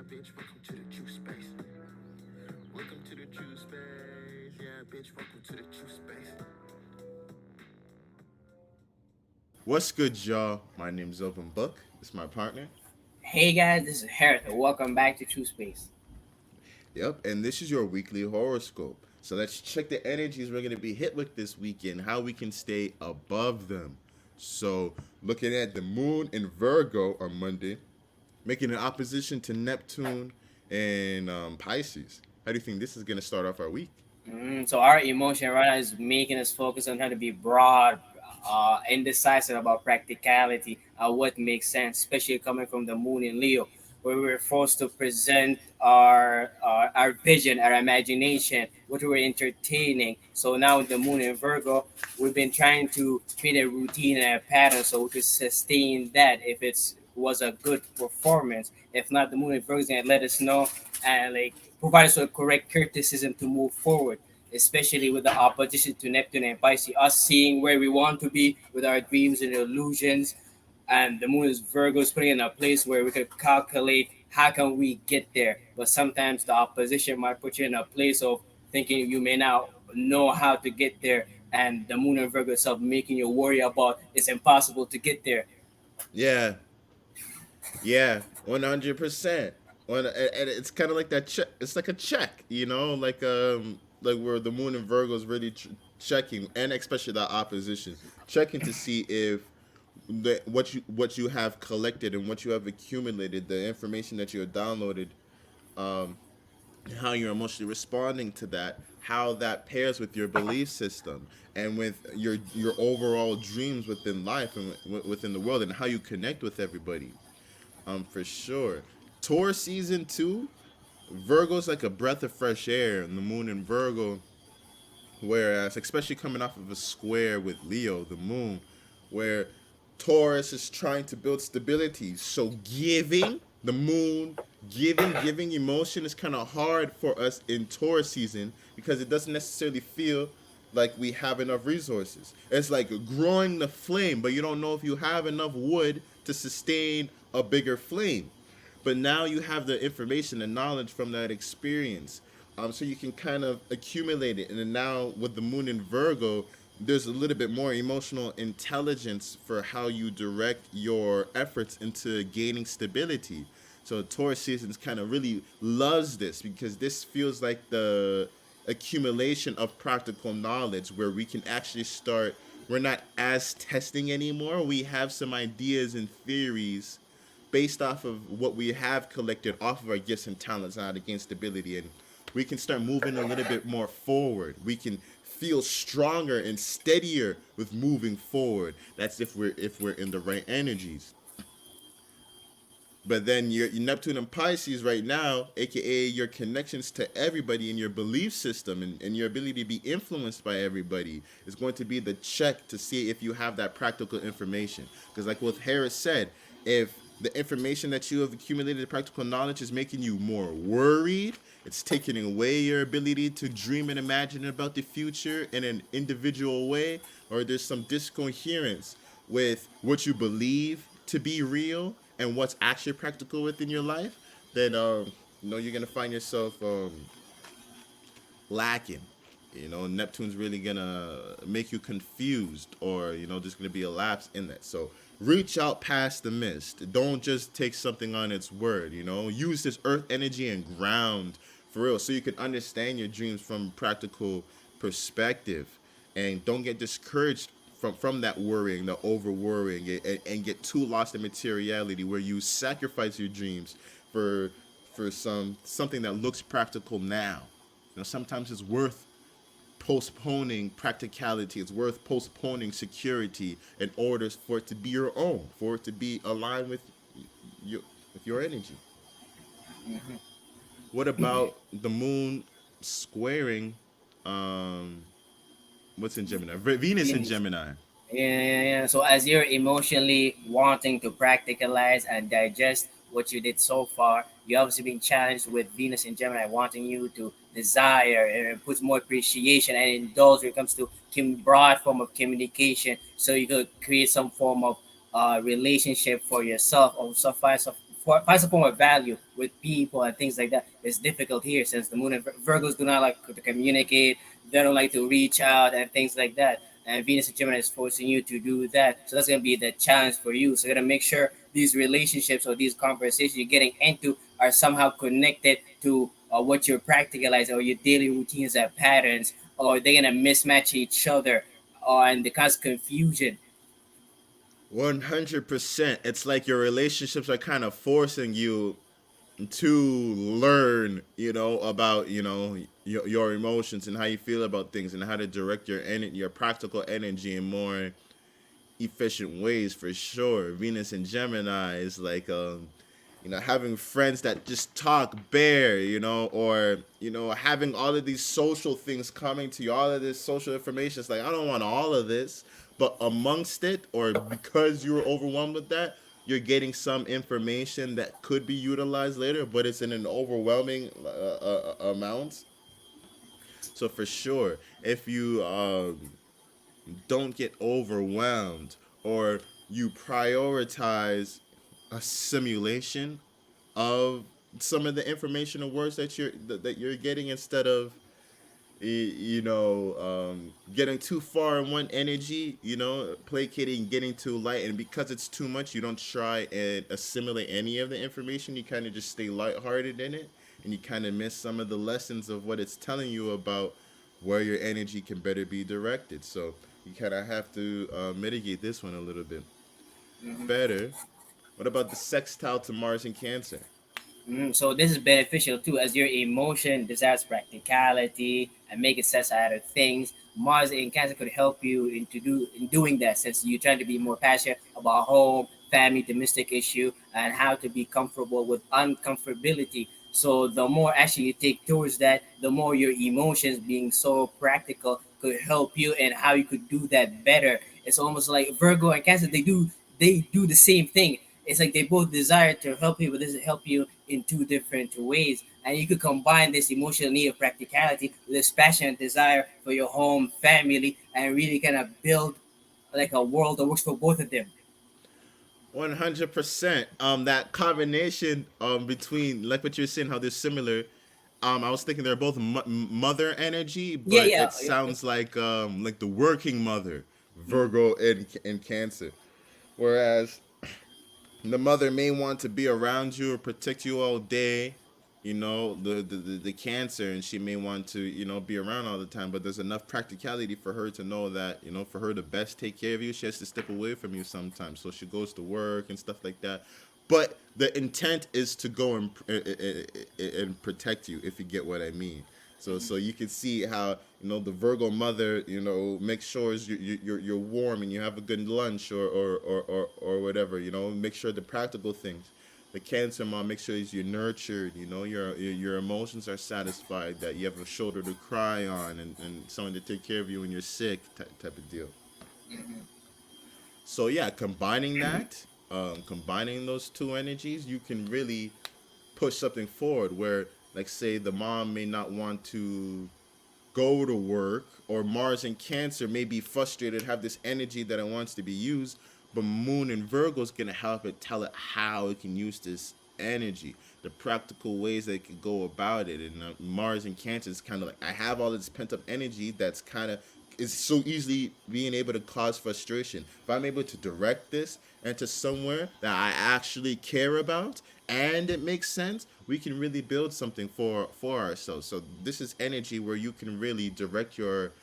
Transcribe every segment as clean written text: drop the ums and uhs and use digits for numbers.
bitch, welcome to the true space. Welcome to the true space. Yeah, bitch, welcome to the true space. What's good, y'all? My name's Open Book. It's my partner. Hey guys, this is Harris. Welcome back to Truspace. Yep, and this is your weekly horoscope. So let's check the energies we're going to be hit with this weekend, how we can stay above them. So, looking at the moon in Virgo on Monday, making an opposition to Neptune and Pisces. How do you think this is going to start off our week? So our emotion right now is making us focus on how to be broad, indecisive about practicality, what makes sense, especially coming from the moon in Leo, where we're forced to present our vision, our imagination, what we're entertaining. So now with the moon in Virgo, we've been trying to create a routine and a pattern so we could sustain that if it's was a good performance. If not, the moon in Virgo is gonna let us know and provide us with correct criticism to move forward, especially with the opposition to Neptune and Pisces, us seeing where we want to be with our dreams and illusions. And the moon is Virgo is putting in a place where we could calculate how can we get there. But sometimes the opposition might put you in a place of thinking you may not know how to get there. And the moon and Virgo itself making you worry about it's impossible to get there. Yeah, yeah, 100%. And it's kind of like that check. It's like a check, like where the moon in Virgo is really checking, and especially the opposition, checking to see if what you have collected and what you have accumulated, the information that you have downloaded, um, how you're emotionally responding to that, how that pairs with your belief system and with your overall dreams within life and within the world, and how you connect with everybody. For sure. Taurus season 2, Virgo's like a breath of fresh air, and the moon in Virgo, whereas especially coming off of a square with Leo, the moon, where Taurus is trying to build stability. So giving, the moon, giving emotion is kind of hard for us in Taurus season because it doesn't necessarily feel like we have enough resources. It's like growing the flame, but you don't know if you have enough wood to sustain a bigger flame. But now you have the information and knowledge from that experience. So you can kind of accumulate it. And then now with the moon in Virgo, there's a little bit more emotional intelligence for how you direct your efforts into gaining stability. So Taurus seasons kind of really loves this because this feels like the accumulation of practical knowledge where we can actually start. We're not as testing anymore. We have some ideas and theories based off of what we have collected off of our gifts and talents now to gain stability, and we can start moving a little bit more forward. We can feel stronger and steadier with moving forward. That's if we're in the right energies. But then your Neptune and Pisces right now, aka your connections to everybody in your belief system, and your ability to be influenced by everybody, is going to be the check to see if you have that practical information. Because like what Harris said, if the information that you have accumulated, the practical knowledge, is making you more worried, it's taking away your ability to dream and imagine about the future in an individual way, or there's some discoherence with what you believe to be real and what's actually practical within your life, then you're gonna find yourself lacking. Neptune's really gonna make you confused, or there's gonna be a lapse in that. So reach out past the mist. Don't just take something on its word. Use this earth energy and ground for real, so you can understand your dreams from practical perspective, and don't get discouraged from that worrying, the over worrying, and get too lost in materiality where you sacrifice your dreams for something that looks practical now. Sometimes it's worth postponing practicality. It's worth postponing security in order for it to be your own, for it to be aligned your with your energy. What about the moon squaring um what's in Gemini? Venus in Venus. Gemini. Yeah. So as you're emotionally wanting to practicalize and digest what you did so far, you obviously been challenged with Venus and Gemini wanting you to desire and put more appreciation and indulge when it comes to broad form of communication. So you could create some form of relationship for yourself or find some form of value with people and things like that. It's difficult here since the moon and Virgos do not like to communicate. They don't like to reach out and things like that. And Venus and Gemini is forcing you to do that. So that's gonna be the challenge for you. So you gotta make sure these relationships or these conversations you're getting into are somehow connected to what you're practicalizing or your daily routines and patterns, or they're gonna mismatch each other, and the cause confusion. 100%. It's like your relationships are kind of forcing you to learn, about, your emotions and how you feel about things and how to direct your practical energy in more efficient ways for sure. Venus and Gemini is like having friends that just talk bare, or having all of these social things coming to you, all of this social information. It's like I don't want all of this, but amongst it, or because you were overwhelmed with that, you're getting some information that could be utilized later, but it's in an overwhelming amount. So for sure, if you don't get overwhelmed, or you prioritize a simulation of some of the information or words that you're getting, instead of getting too far in one energy, placating, getting too light. And because it's too much, you don't try and assimilate any of the information. You kind of just stay lighthearted in it, and you kind of miss some of the lessons of what it's telling you about where your energy can better be directed. So you kind of have to mitigate this one a little bit better. What about the sextile to Mars in Cancer? So this is beneficial too, as your emotion desires practicality and make sense out of things. Mars in Cancer could help you in doing that, since you're trying to be more passionate about home, family, domestic issue, and how to be comfortable with uncomfortability. So the more action you take towards that, the more your emotions being so practical could help you and how you could do that better. It's almost like Virgo and Cancer, they do the same thing. It's like they both desire to help you, but this help you in two different ways. And you could combine this emotional need of practicality with this passion and desire for your home, family, and really kind of build like a world that works for both of them. 100%. That combination between, like what you're saying, how they're similar. I was thinking they're both mother energy, Yeah, but yeah, it yeah. sounds like the working mother, Virgo and Cancer. Whereas the mother may want to be around you or protect you all day, the Cancer, and she may want to be around all the time, but there's enough practicality for her to know that for her to best take care of you, she has to step away from you sometimes, so she goes to work and stuff like that. But the intent is to go and protect you, if you get what I mean. So you can see how the Virgo mother make sure you're warm and you have a good lunch, or whatever. Make sure the practical things. The Cancer mom, make sure you're nurtured. Your emotions are satisfied. That you have a shoulder to cry on, and someone to take care of you when you're sick, type of deal. So yeah, combining those two energies, you can really push something forward. Where, like, say the mom may not want to go to work, or Mars and Cancer may be frustrated, have this energy that it wants to be used, but Moon and Virgo is gonna help it, tell it how it can use this energy, the practical ways that it can go about it. And Mars and Cancer is kind of like, I have all this pent up energy that's kind of is so easily being able to cause frustration. If I'm able to direct this into somewhere that I actually care about and it makes sense, we can really build something for ourselves. So this is energy where you can really direct your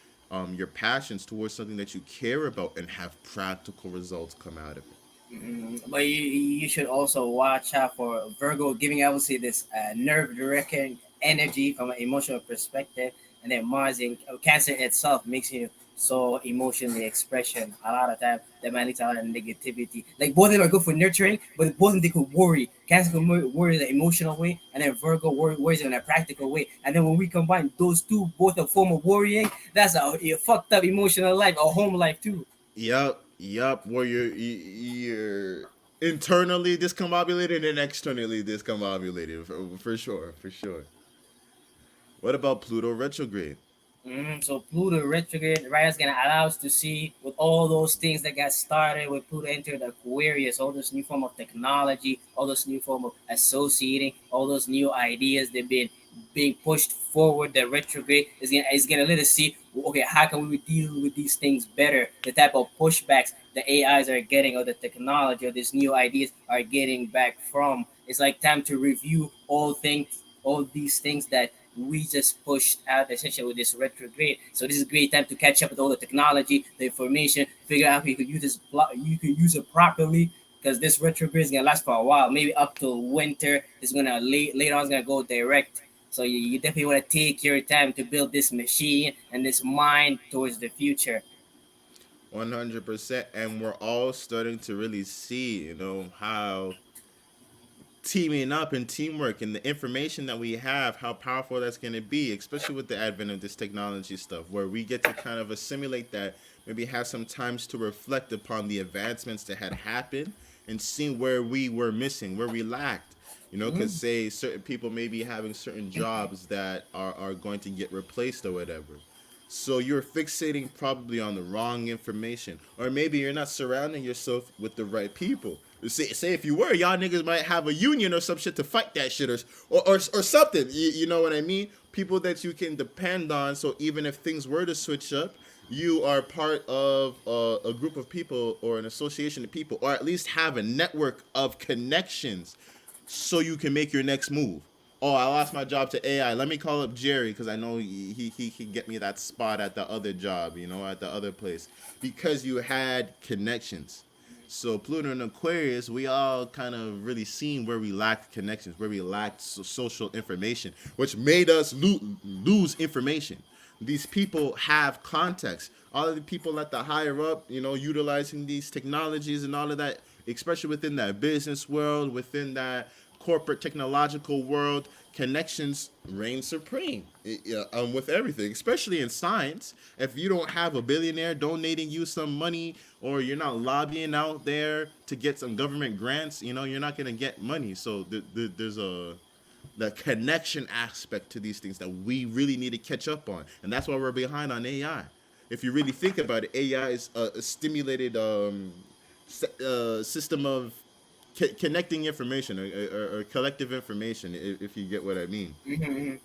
passions towards something that you care about and have practical results come out of it. But you should also watch out for Virgo giving obviously this nerve wracking energy from an emotional perspective, and then Mars in Cancer itself makes you so emotionally expression. A lot of time that might lead to a lot of negativity. Like both of them are good for nurturing, but both of them they could worry. Cancer could worry in an emotional way, and then Virgo worries in a practical way. And then when we combine those two, both a form of worrying, that's a fucked up emotional life, a home life too. Yup. Where you're internally discombobulated and externally discombobulated, for sure, for sure. What about Pluto retrograde? So Pluto retrograde right is gonna allow us to see with all those things that got started with Pluto entered Aquarius, all this new form of technology, all this new form of associating, all those new ideas that been being pushed forward. The retrograde is gonna let us see, okay, how can we deal with these things better? The type of pushbacks the AIs are getting, or the technology, or these new ideas are getting back from. It's like time to review all these things that we just pushed out essentially with this retrograde. So this is a great time to catch up with all the technology, the information, figure out how you could use you could use it properly. Because this retrograde is gonna last for a while, maybe up till winter. It's gonna later on it's gonna go direct. So you definitely want to take your time to build this machine and this mind towards the future. 100%. And we're all starting to really see, how teaming up and teamwork and the information that we have, how powerful that's going to be, especially with the advent of this technology stuff, where we get to kind of assimilate that, maybe have some times to reflect upon the advancements that had happened and seeing where we were missing, where we lacked. Because Mm-hmm. say certain people may be having certain jobs that are going to get replaced or whatever. So you're fixating probably on the wrong information, or maybe you're not surrounding yourself with the right people. Say if you were, y'all niggas might have a union or some shit to fight that shit, or something. You know what I mean? People that you can depend on. So even if things were to switch up, you are part of a group of people or an association of people, or at least have a network of connections so you can make your next move. Oh, I lost my job to AI. Let me call up Jerry because I know he can get me that spot at the other job, at the other place because you had connections. So Pluto and Aquarius, we all kind of really seen where we lacked connections, where we lacked social information, which made us lose information. These people have context. All of the people at the higher up, utilizing these technologies and all of that, especially within that business world, within that corporate technological world, connections reign supreme with everything, especially in science. If you don't have a billionaire donating you some money, or you're not lobbying out there to get some government grants, you're not going to get money. So there's the connection aspect to these things that we really need to catch up on, and that's why we're behind on AI. If you really think about it, AI is a stimulated system of connecting information, or collective information, if you get what I mean. Mm-hmm. And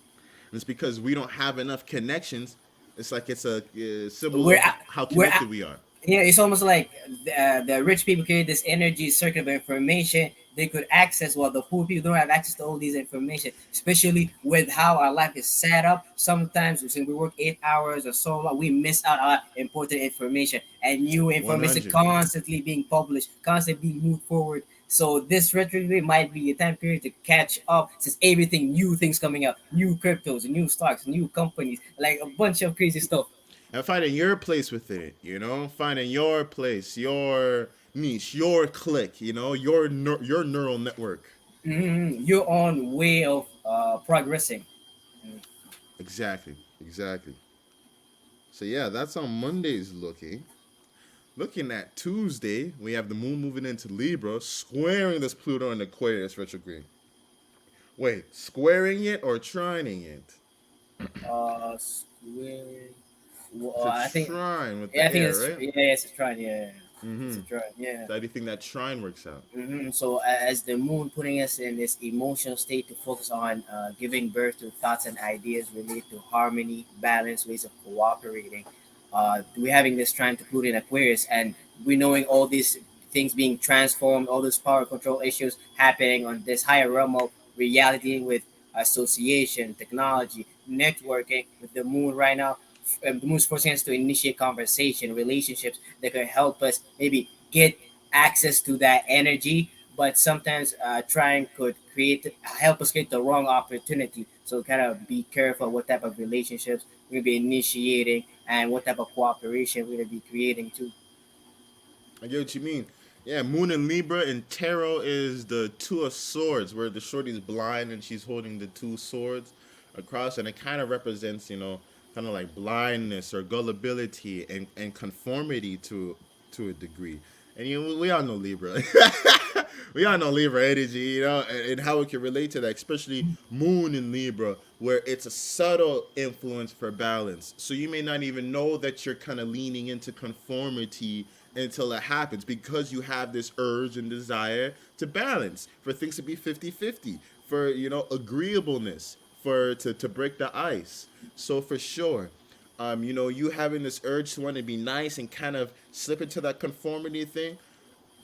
it's because we don't have enough connections. It's like it's a symbol We're of at, how we're at, connected we are. yeah, it's almost like the rich people create this energy circuit of information they could access, while the poor people don't have access to all these information, especially with how our life is set up. Sometimes when we work 8 hours or so long, we miss out on important information, and new information 100. constantly being published, constantly being moved forward. So this retrograde might be a time period to catch up, since everything new things coming out, new cryptos, new stocks, new companies, like a bunch of crazy stuff. And finding your place within it, finding your place, your niche, your clique, your neural network. Your own way of progressing. Exactly, exactly. So yeah, that's how Monday's looking. Looking at Tuesday, we have the moon moving into Libra, squaring this Pluto in Aquarius retrograde. Wait, squaring it or trining it? Square. It's a I think, trine with yeah, I the think air, it's, right? yeah, it's a trine. Yeah, it's Mm-hmm. a trine. Yeah. So how do you think that trine works out? So as the moon putting us in this emotional state to focus on giving birth to thoughts and ideas related to harmony, balance, ways of cooperating. We're having this trying to put in Aquarius, and we knowing all these things being transformed, all those power control issues happening on this higher realm of reality with association, technology, networking with the moon right now. The moon's forcing us to initiate conversation, relationships that could help us maybe get access to that energy, but sometimes trying could create help us create the wrong opportunity. So kind of be careful what type of relationships we're gonna be initiating and what type of cooperation we're gonna be creating too. I get what you mean. Yeah, Moon and Libra and Tarot is the Two of Swords, where the shorty's blind and she's holding the two swords across, and it kind of represents, kind of like blindness or gullibility and conformity to a degree. And we all know Libra. We all know Libra energy, and how it can relate to that, especially Moon in Libra, where it's a subtle influence for balance. So you may not even know that you're kind of leaning into conformity until it happens, because you have this urge and desire to balance, for things to be 50-50, for, agreeableness, for to break the ice. So for sure, you having this urge to want to be nice and kind of slip into that conformity thing,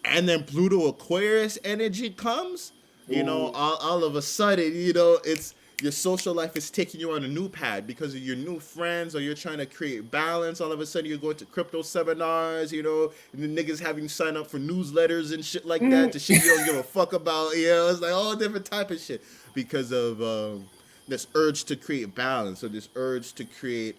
and then Pluto Aquarius energy comes, Ooh. all of a sudden, it's your social life is taking you on a new pad because of your new friends, or you're trying to create balance. All of a sudden, you're going to crypto seminars, and the niggas having you sign up for newsletters and shit like that, to shit you don't give a fuck about. It's like all different type of shit because of this urge to create balance, or this urge to create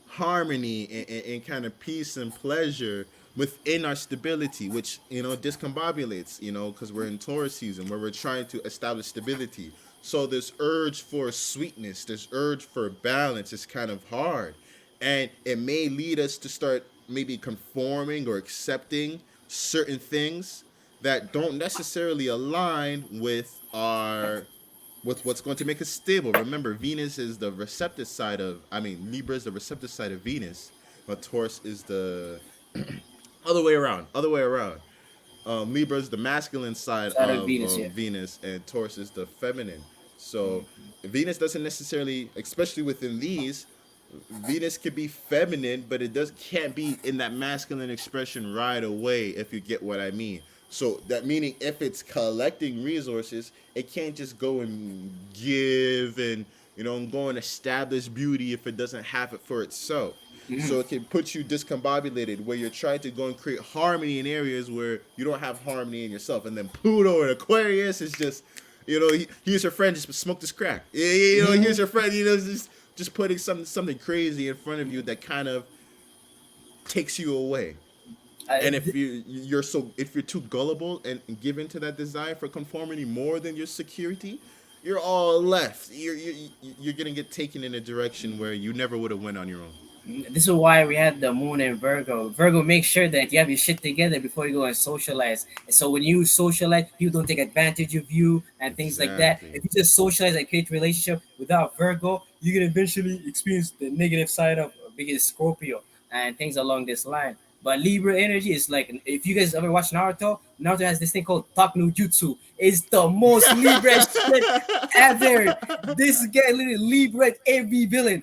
harmony, and kind of peace and pleasure within our stability, which discombobulates, because we're in Taurus season, where we're trying to establish stability. So this urge for sweetness, this urge for balance is kind of hard, and it may lead us to start maybe conforming or accepting certain things that don't necessarily align with what's going to make us stable. Remember, Venus is the receptive side Libra is the receptive side of Venus, but Taurus is the other way around. Other way around. Libra is the masculine side Side of of Venus, yeah. Venus, and Taurus is the feminine. So Venus doesn't necessarily, especially within these, Venus can be feminine, but it can't be in that masculine expression right away, if you get what I mean. So that meaning, if it's collecting resources, it can't just go and give and go and establish beauty if it doesn't have it for itself. So it can put you discombobulated, where you're trying to go and create harmony in areas where you don't have harmony in yourself. And then Pluto and Aquarius is just, here's your friend, just smoke this crack. Here's your friend, just putting something crazy in front of you that kind of takes you away. And if if you're too gullible and give into that desire for conformity more than your security, you're all left. You're gonna get taken in a direction where you never would have went on your own. This is why we had the moon in Virgo. Virgo makes sure that you have your shit together before you go and socialize. And so when you socialize, people don't take advantage of you and things like that. Exactly. If you just socialize and create relationship without Virgo, you're gonna eventually experience the negative side of being a Scorpio and things along this line. But Libra energy is like, if you guys ever watch Naruto, Naruto has this thing called Talk no Jutsu. It's the most Libra shit ever. This guy literally Libra every villain.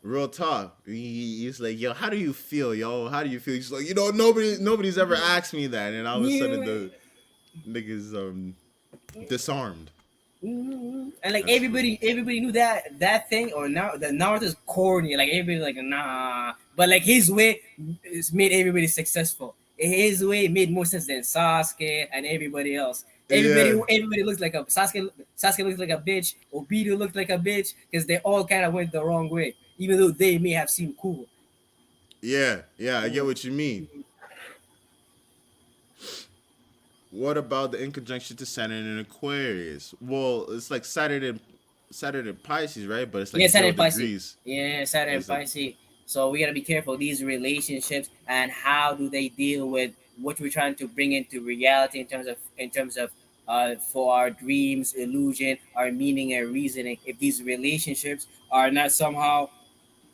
Real talk. He's like, yo, how do you feel, yo? How do you feel? He's like, nobody's ever asked me that, and all of a sudden Yeah. the niggas disarmed. And like That's real. everybody knew that thing, or now the Naruto's corny. Like everybody like nah, but like his way is made everybody successful. His way made more sense than Sasuke and everybody else. Yeah, Everybody looks like a Sasuke. Sasuke looks like a bitch. Obito looked like a bitch because they all kind of went the wrong way, even though they may have seemed cool. yeah. I get what you mean. What about the in conjunction to Saturn and Aquarius? Well, it's like Saturn and Pisces, right? But it's like Yeah, zero Saturn Pisces. degrees. Yeah, Saturn It's like Pisces. So we gotta be careful these relationships and how do they deal with what we're trying to bring into reality in terms of for our dreams, illusion, our meaning and reasoning. If these relationships are not somehow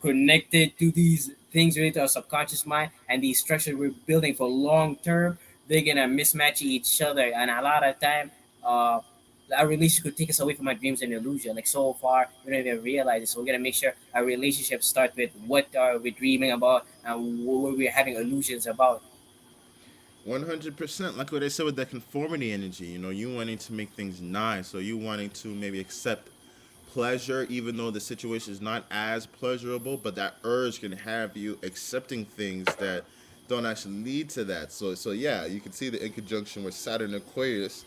connected to these things related to our subconscious mind and these structures we're building for long term, they're gonna mismatch each other. And a lot of time, uh, our relationship could take us away from our dreams and illusion. Like so far, we don't even realize it. So we're gonna make sure our relationship start with what are we dreaming about and what we're having illusions about. 100%. Like what I said with that conformity energy. You wanting to make things nice, or you wanting to maybe accept pleasure, even though the situation is not as pleasurable, but that urge can have you accepting things that don't actually lead to that. So yeah, you can see the in conjunction with Saturn Aquarius.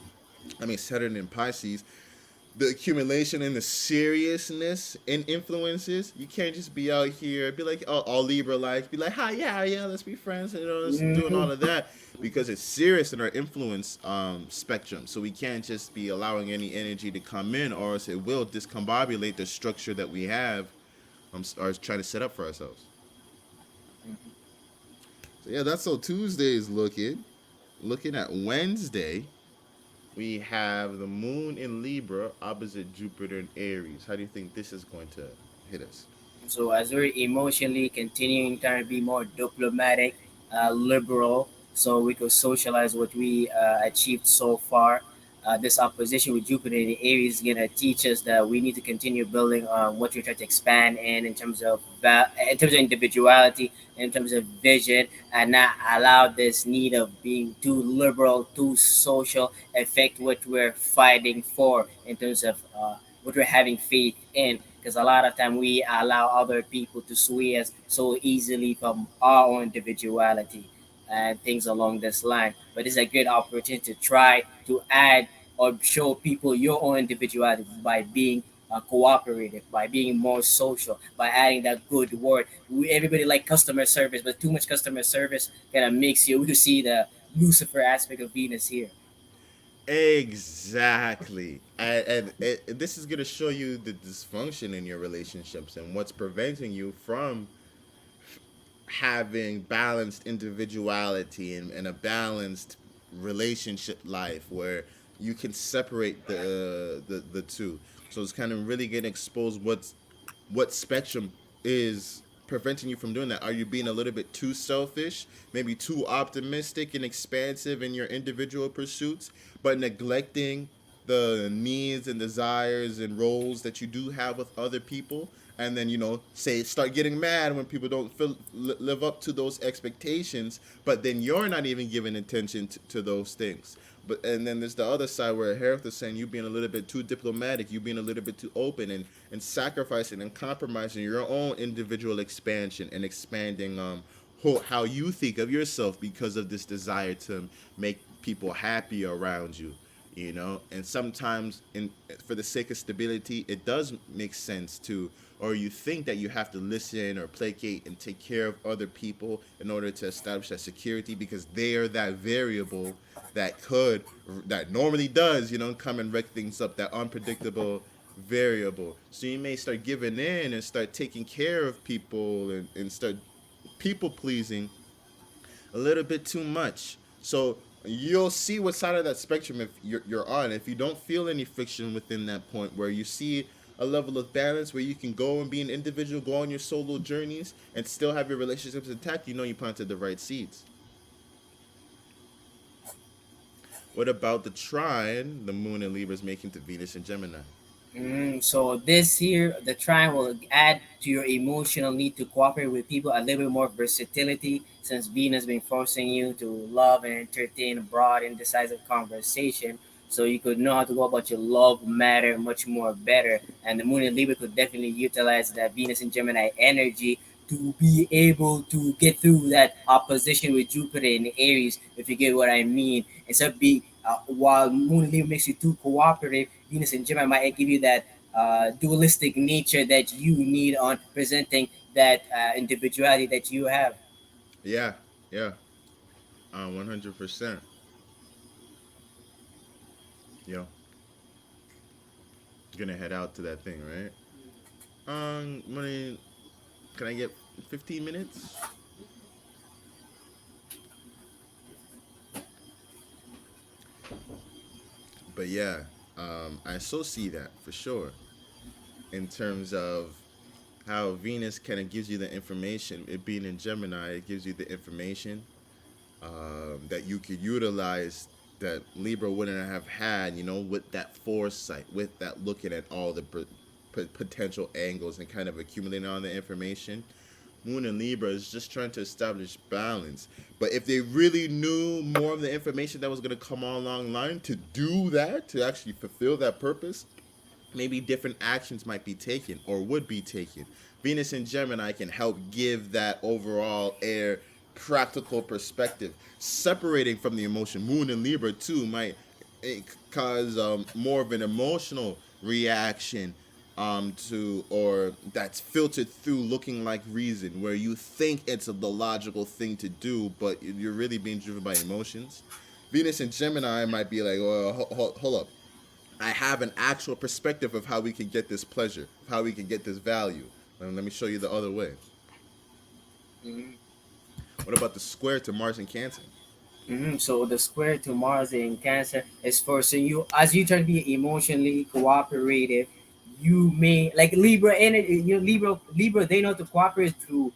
Saturn in Pisces, the accumulation and the seriousness and influences. You can't just be out here be like, oh, all Libra like, be like, hi, yeah, let's be friends, just doing Mhm. all of that, because it's serious in our influence spectrum. So we can't just be allowing any energy to come in, or else it will discombobulate the structure that we have, are trying to set up for ourselves. So yeah, that's how Tuesday is looking. Looking at Wednesday, we have the moon in Libra opposite Jupiter in Aries. How do you think this is going to hit us? So as we're emotionally continuing trying to be more diplomatic, liberal, so we could socialize what we achieved so far. This opposition with Jupiter in Aries is gonna teach us that we need to continue building on what we try to expand in terms of in terms of individuality, in terms of vision, and not allow this need of being too liberal, too social affect what we're fighting for in terms of what we're having faith in, because a lot of time we allow other people to sway us so easily from our own individuality and things along this line. But it's a great opportunity to try to add or show people your own individuality by being cooperative, by being more social, by adding that good word. Everybody like customer service, but too much customer service kind of makes you we see the Lucifer aspect of Venus here. Exactly. And this is going to show you the dysfunction in your relationships and what's preventing you from having balanced individuality and a balanced relationship life where you can separate the two. So it's kind of really getting exposed what spectrum is preventing you from doing that. Are you being a little bit too selfish, maybe too optimistic and expansive in your individual pursuits, but neglecting the needs and desires and roles that you do have with other people? And then, say, start getting mad when people don't live up to those expectations, but then you're not even giving attention to those things. But and then there's the other side where Harith is saying you being a little bit too diplomatic, you being a little bit too open, and sacrificing and compromising your own individual expansion and expanding how you think of yourself because of this desire to make people happy around you. And sometimes for the sake of stability, it does make sense to, or you think that you have to listen or placate and take care of other people in order to establish that security, because they are that variable that normally does, come and wreck things up, that unpredictable variable. So you may start giving in and start taking care of people and start people pleasing a little bit too much. So you'll see what side of that spectrum if you're on. If you don't feel any friction within that point where you see a level of balance where you can go and be an individual, go on your solo journeys, and still have your relationships intact, you planted the right seeds. What about the trine the moon and Libra is making to Venus and Gemini? So this here, the trine will add to your emotional need to cooperate with people a little bit more versatility, since Venus been forcing you to love and entertain a broad and decisive conversation. So you could know how to go about your love matter much more better. And the moon in Libra could definitely utilize that Venus and Gemini energy to be able to get through that opposition with Jupiter in Aries, if you get what I mean. Instead of be while Moon and Libra makes you too cooperative, Venus and Gemini might give you that dualistic nature that you need on presenting that individuality that you have. Yeah, yeah, 100%. Yo, gonna head out to that thing, right? Money. Can I get 15 minutes? But yeah, I so see that for sure in terms of how Venus kind of gives you the information. It being in Gemini, it gives you the information that you could utilize that Libra wouldn't have had, with that foresight, with that looking at all the potential angles and kind of accumulating all the information. Moon and Libra is just trying to establish balance. But if they really knew more of the information that was going to come along the line to do that, to actually fulfill that purpose, maybe different actions might be taken or would be taken. Venus and Gemini can help give that overall air practical perspective, separating from the emotion. Moon and Libra too might cause more of an emotional reaction to, or that's filtered through looking like reason, where you think it's the logical thing to do, but you're really being driven by emotions. Venus and Gemini might be like, well, hold up, I have an actual perspective of how we can get this pleasure, of how we can get this value. And let me show you the other way. Mhm. What about the square to Mars and Cancer? So the square to Mars in Cancer is for, so you, as you try to be emotionally cooperative, you may like Libra energy. You know, Libra they know to cooperate through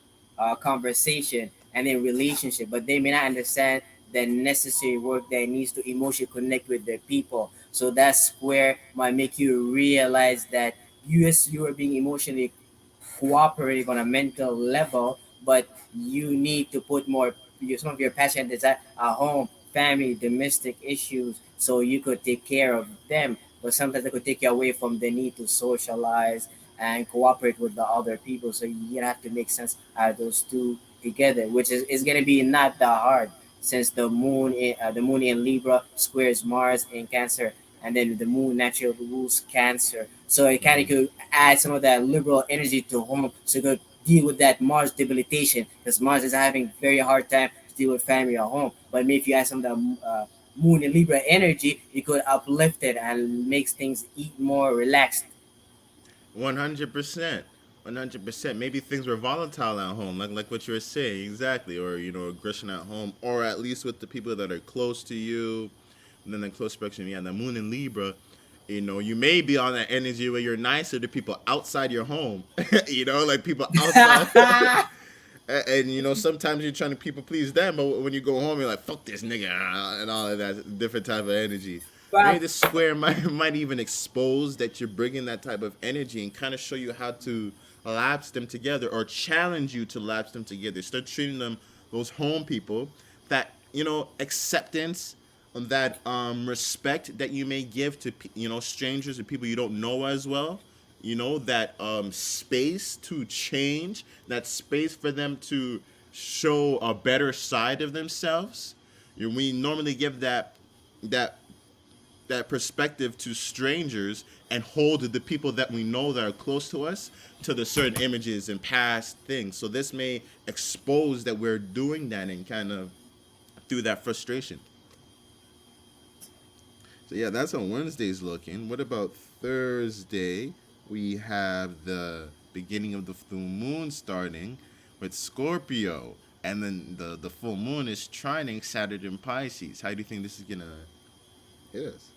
conversation and then relationship, but they may not understand the necessary work that needs to emotionally connect with their people. So that square might make you realize that you are being emotionally cooperative on a mental level, but you need to put more some of your passion and desire at home, family, domestic issues, so you could take care of them. But sometimes it could take you away from the need to socialize and cooperate with the other people. So you have to make sense out of those two together, which is going to be not that hard since the moon in Libra squares Mars in Cancer, and then the moon naturally rules Cancer. So it kind of Hmm. could add some of that liberal energy to home, so it could deal with that Mars debilitation, because Mars is having very hard time to deal with family at home. But maybe if you add some of the Moon and Libra energy, it could uplift it and makes things eat more relaxed. 100%. 100%. Maybe things were volatile at home, like what you were saying, exactly, or aggression at home, or at least with the people that are close to you. And then the close spectrum, yeah, the moon in Libra. You may be on that energy where you're nicer to people outside your home. Like people outside. And sometimes you're trying to people please them, but when you go home, you're like, "Fuck this nigga," and all of that different type of energy. Maybe But this square might even expose that you're bringing that type of energy and kind of show you how to lapse them together or challenge you to lapse them together. Start treating them, those home people, that acceptance, that respect that you may give to strangers and people you don't know as well. That space to change, that space for them to show a better side of themselves. We normally give that that perspective to strangers and hold the people that we know that are close to us to the certain images and past things. So this may expose that we're doing that and kind of through that frustration. So yeah, that's how Wednesday's looking. What about Thursday? We have the beginning of the full moon starting with Scorpio, and then the full moon is trining Saturn in Pisces. How do you think this is gonna hit us?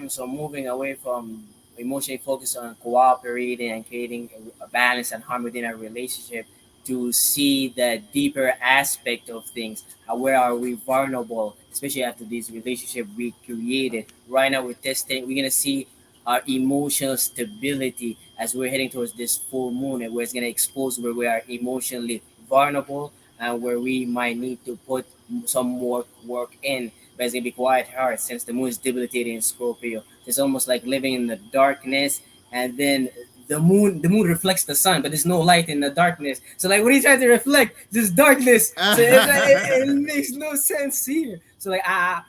So moving away from emotionally focused on cooperating and creating a balance and harmony within a relationship, to see the deeper aspect of things. Where are we vulnerable, especially after this relationship we created? Right now, we're testing. We're gonna see our emotional stability as we're heading towards this full moon, and where it's gonna expose where we are emotionally vulnerable and where we might need to put some more work in, but it's gonna be quite hard since the moon is debilitating in Scorpio. It's almost like living in the darkness, and then the moon reflects the sun, but there's no light in the darkness. So like, what are you trying to reflect? This darkness. So it makes no sense here. So like, I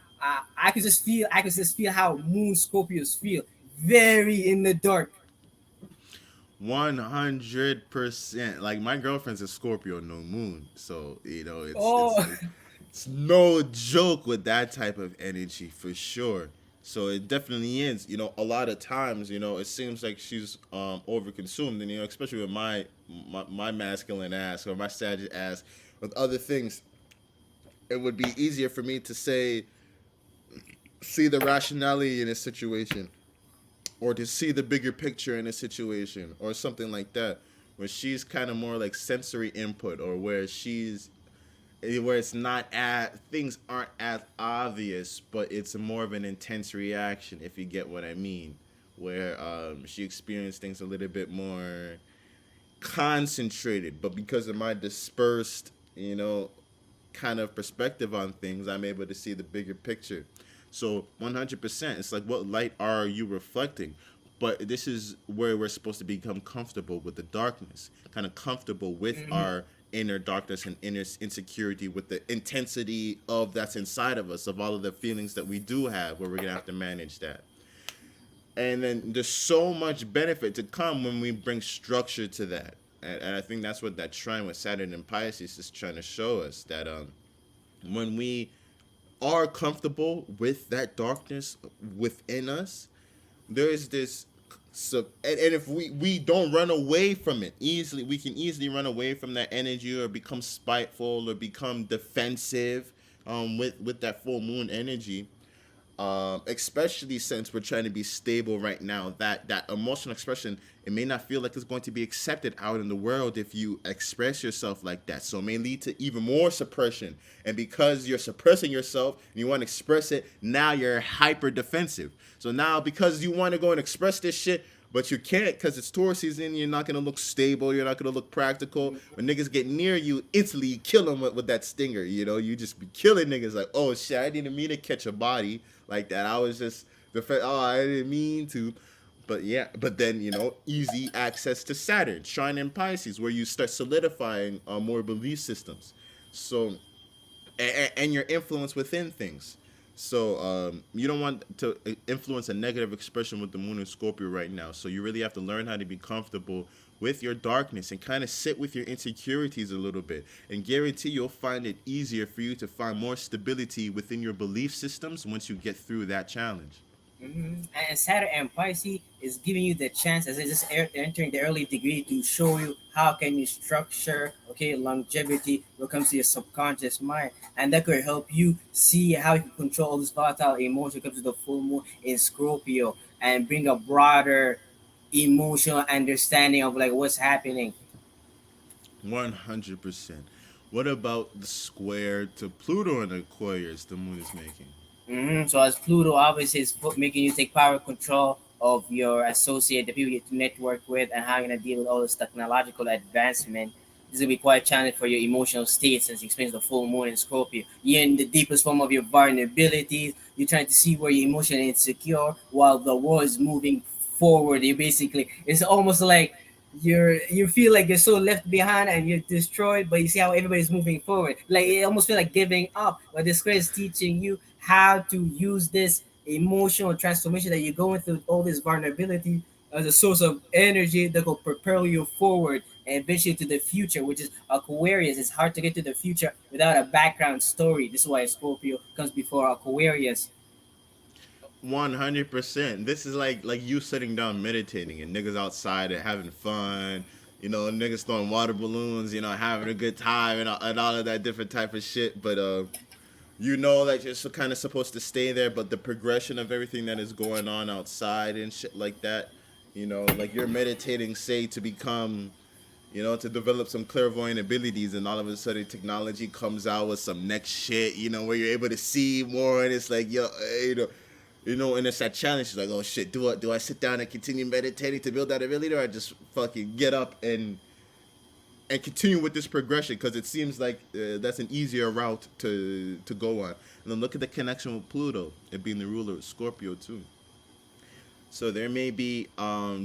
could just feel how moon Scorpios feel, very in the dark. 100%. Like my girlfriend's a Scorpio, no moon, so it's Oh, it's it's no joke with that type of energy for sure. So it definitely is. A lot of times, it seems like she's overconsumed, and especially with my masculine ass or my Sagitt ass with other things, it would be easier for me to see the rationality in a situation or to see the bigger picture in a situation or something like that, where she's kind of more like sensory input, or where it's not at things aren't as obvious, but it's more of an intense reaction, if you get what I mean, where she experienced things a little bit more concentrated, but because of my dispersed kind of perspective on things, I'm able to see the bigger picture. So 100%, it's like, what light are you reflecting? But this is where we're supposed to become comfortable with the darkness, kind of comfortable with our inner darkness and inner insecurity, with the intensity of that's inside of us, of all of the feelings that we do have, where we're gonna have to manage that. And then there's so much benefit to come when we bring structure to that. And I think that's what that trine with Saturn and Pisces is trying to show us, that when we are comfortable with that darkness within us, there is this So and if we don't run away from it easily, we can easily run away from that energy or become spiteful or become defensive with that full moon energy. Especially since we're trying to be stable right now. That emotional expression, it may not feel like it's going to be accepted out in the world if you express yourself like that. So it may lead to even more suppression. And because you're suppressing yourself and you want to express it, now you're hyper defensive. So now because you want to go and express this shit, but you can't because it's Taurus season. You're not gonna look stable. You're not gonna look practical. When niggas get near you, instantly you kill them with that stinger. You know, you just be killing niggas like, oh shit, I didn't mean to catch a body like that. I was just oh, I didn't mean to. But yeah, but then easy access to Saturn, Trine in Pisces, where you start solidifying more belief systems. So and your influence within things. So you don't want to influence a negative expression with the moon in Scorpio right now. So you really have to learn how to be comfortable with your darkness and kind of sit with your insecurities a little bit. And guarantee you'll find it easier for you to find more stability within your belief systems once you get through that challenge. And Saturn and Pisces is giving you the chance as it's just entering the early degree to show you how can you structure, okay, longevity when it comes to your subconscious mind, and that could help you see how you can control all this volatile emotion when it comes to the full moon in Scorpio and bring a broader emotional understanding of like what's happening. 100%. What about the square to Pluto in Aquarius the moon is making? So as Pluto obviously is making you take power control of your associate, the people you network with, and how you're gonna deal with all this technological advancement. This will be quite challenging for your emotional state since it explains the full moon in Scorpio. You're in the deepest form of your vulnerabilities. You're trying to see where you're emotionally insecure while the world is moving forward. You basically it's almost like you feel like you're so left behind and you're destroyed, but you see how everybody's moving forward. Like it almost feel like giving up. But this square is teaching you how to use this emotional transformation that you're going through, all this vulnerability as a source of energy that will propel you forward and eventually to the future, which is Aquarius. It's hard to get to the future without a background story. This is why Scorpio comes before Aquarius. 100%. This is like you sitting down meditating and niggas outside and having fun. Niggas throwing water balloons. Having a good time and all of that different type of shit. But that you're kind of supposed to stay there. But the progression of everything that is going on outside and shit like that. Like you're meditating, say, to become to develop some clairvoyant abilities, and all of a sudden technology comes out with some next shit, where you're able to see more, and it's like, yo, and it's that challenge. It's like, oh shit, do I sit down and continue meditating to build that ability, or I just fucking get up and continue with this progression because it seems like that's an easier route to go on. And then look at the connection with Pluto, it being the ruler of Scorpio too. So there may be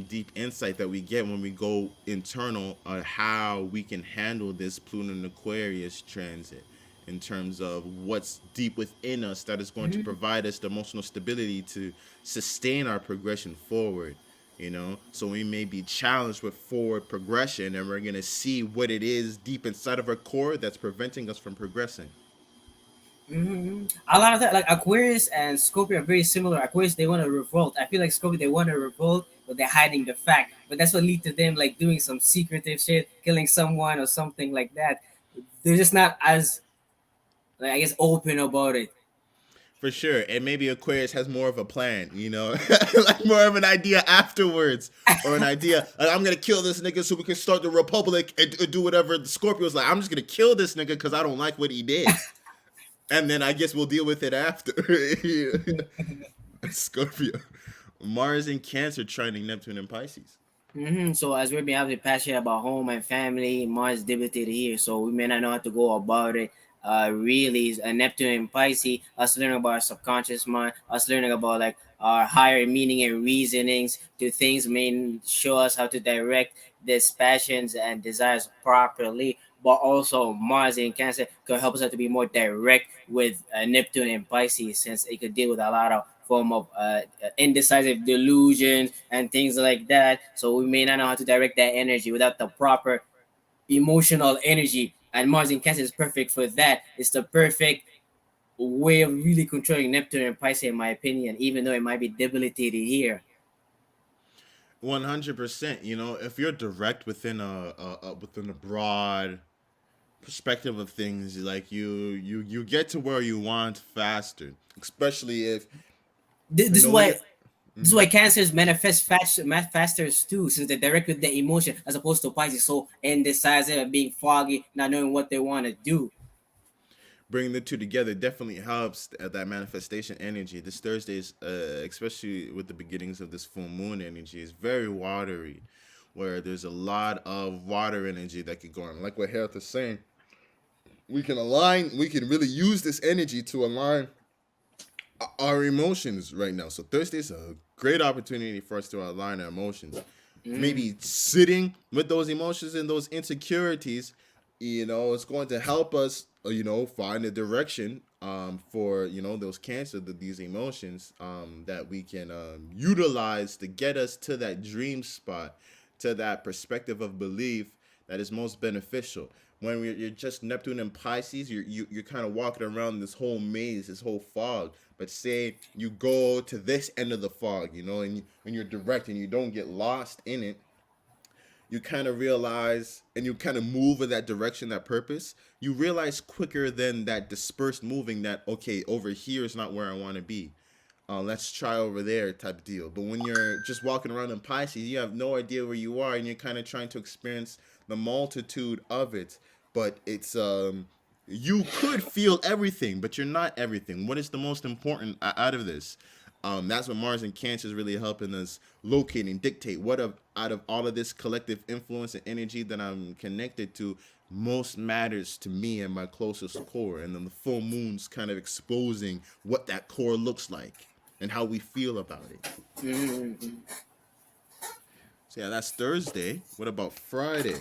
deep insight that we get when we go internal on how we can handle this Pluto and Aquarius transit in terms of what's deep within us that is going to provide us the emotional stability to sustain our progression forward. So we may be challenged with forward progression, and we're going to see what it is deep inside of our core that's preventing us from progressing. A lot of that, like Aquarius and Scorpio, are very similar. Aquarius, they want to revolt. I feel like Scorpio, they want to revolt, but they're hiding the fact. But that's what lead to them like doing some secretive shit, killing someone or something like that. They're just not as, like, I guess, open about it. For sure. And maybe Aquarius has more of a plan, like more of an idea afterwards. Or an idea, like, I'm going to kill this nigga so we can start the Republic and do whatever. The Scorpio's like, I'm just going to kill this nigga because I don't like what he did. And then I guess we'll deal with it after. Scorpio. Mars in Cancer trining Neptune in Pisces. So as we've been having passionate about home and family, Mars debilitated here, so we may not know how to go about it. Really, Neptune and Pisces, us learning about our subconscious mind, us learning about like our higher meaning and reasonings to things may show us how to direct these passions and desires properly. But also Mars in Cancer could help us out to be more direct with Neptune and Pisces, since it could deal with a lot of form of indecisive delusions and things like that. So we may not know how to direct that energy without the proper emotional energy. And Mars in Cancer is perfect for that. It's the perfect way of really controlling Neptune and Pisces, in my opinion, even though it might be debilitated here. 100%. If you're direct within a broad perspective of things, like you get to where you want faster, especially if This is when why you're. this is why cancers manifest faster too, since they're direct with the emotion as opposed to Pisces, so indecisive and being foggy, not knowing what they want to do. Bringing the two together definitely helps that manifestation energy. This Thursday is, especially with the beginnings of this full moon energy, is very watery, where there's a lot of water energy that could go on. Like what Health is saying, we can really use this energy to align our emotions right now. So Thursday's a great opportunity for us to align our emotions. Mm. Maybe sitting with those emotions and those insecurities, it's going to help us, find a direction for, those these emotions that we can utilize to get us to that dream spot, to that perspective of belief that is most beneficial. When you're just Neptune and Pisces, you're kind of walking around this whole maze, this whole fog. But say you go to this end of the fog, and when you're direct and you don't get lost in it, you kind of realize and you kind of move in that direction, that purpose. You realize quicker than that dispersed moving that, okay, over here is not where I want to be. Let's try over there type of deal. But when you're just walking around in Pisces, you have no idea where you are and you're kind of trying to experience the multitude of it. But it's you could feel everything, but you're not everything. What is the most important out of this? That's what Mars and Cancer is really helping us locate and dictate what out of all of this collective influence and energy that I'm connected to most matters to me and my closest core. And then the full moon's kind of exposing what that core looks like and how we feel about it. Mm. So yeah, that's Thursday. What about Friday?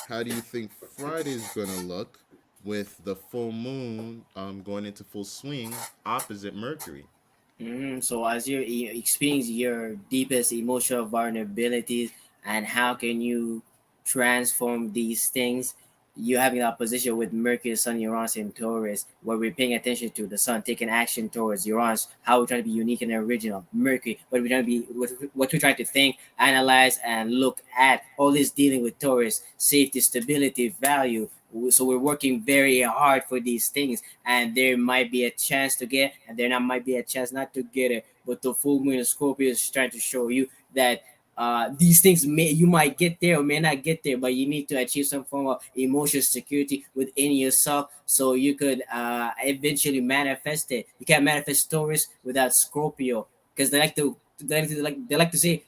How do you think Friday's gonna look with the full moon going into full swing opposite Mercury? So as you experience your deepest emotional vulnerabilities, and how can you transform these things? You having that position with Mercury, Sun, Uranus, and Taurus, where we're paying attention to the Sun taking action towards Uranus, how we're trying to be unique and original. Mercury, what we're trying to think, analyze, and look at. All this dealing with Taurus, safety, stability, value. So we're working very hard for these things, and there might be a chance to get, and there not might be a chance not to get it. But the full moon in Scorpio is trying to show you that these things you might get there or may not get there, but you need to achieve some form of emotional security within yourself so you could eventually manifest it. You can't manifest Taurus without Scorpio, because they like to say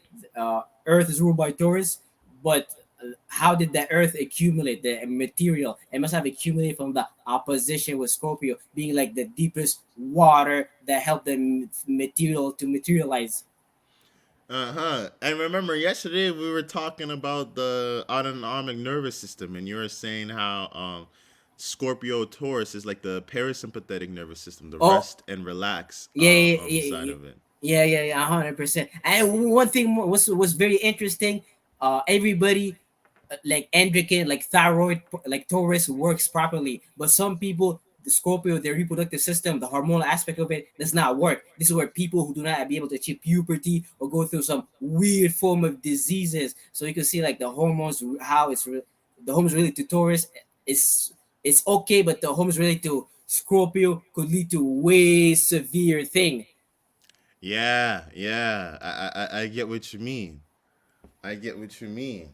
Earth is ruled by Taurus, but how did the earth accumulate the material? It must have accumulated from the opposition with Scorpio being like the deepest water that helped the material to materialize. Uh-huh. And remember, yesterday we were talking about the autonomic nervous system, and you were saying how Scorpio Taurus is like the parasympathetic nervous system, the Oh, rest and relax yeah, yeah, side yeah, of it. yeah, 100%. And one thing was very interesting. Everybody like endocrine, like thyroid, like Taurus works properly, but some people, the Scorpio, their reproductive system, the hormonal aspect of it does not work. This is where people who do not be able to achieve puberty or go through some weird form of diseases. So you can see like the hormones, how the hormones related to Taurus is it's okay, but the hormones related to Scorpio could lead to way severe thing. Yeah, yeah. I get what you mean. I get what you mean.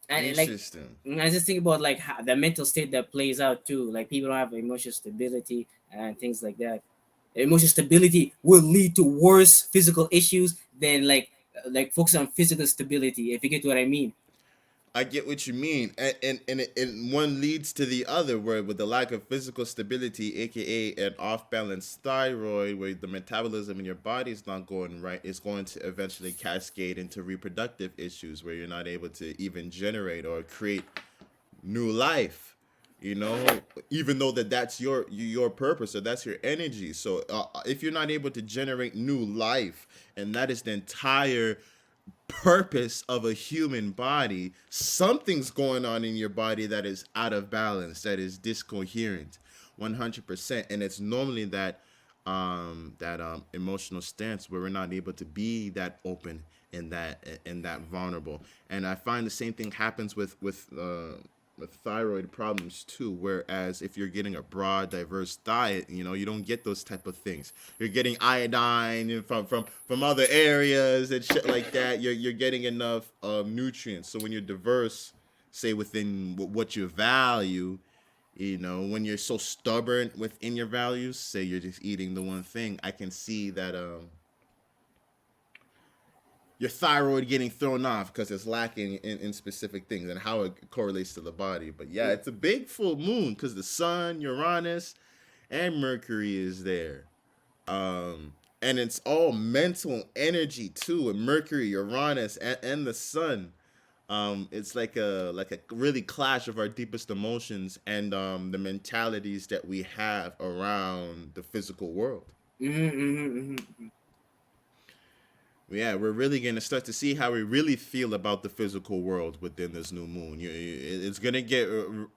And like Interesting. I just think about like how the mental state that plays out too. Like people don't have emotional stability and things like that. Emotional stability will lead to worse physical issues than like focus on physical stability. If you get what I mean. I get what you mean, and one leads to the other. Where with the lack of physical stability, aka an off-balance thyroid, where the metabolism in your body is not going right, is going to eventually cascade into reproductive issues, where you're not able to even generate or create new life. Even though that's your purpose or that's your energy. So if you're not able to generate new life, and that is the entire purpose of a human body, something's going on in your body that is out of balance, that is discoherent, 100%. And it's normally that that emotional stance where we're not able to be that open and that vulnerable. And I find the same thing happens with thyroid problems too. Whereas if you're getting a broad, diverse diet, you know, you don't get those type of things. You're getting iodine from other areas and shit like that. You're getting enough nutrients. So when you're diverse, say within what you value, you know, when you're so stubborn within your values, say you're just eating the one thing, I can see that your thyroid getting thrown off because it's lacking in specific things and how it correlates to the body. But yeah, it's a big full moon because the sun, Uranus, and Mercury is there. And it's all mental energy too, with Mercury, Uranus, and the sun. It's like a really clash of our deepest emotions and the mentalities that we have around the physical world. Mm-hmm. Yeah, we're really going to start to see how we really feel about the physical world within this new moon. It's going to get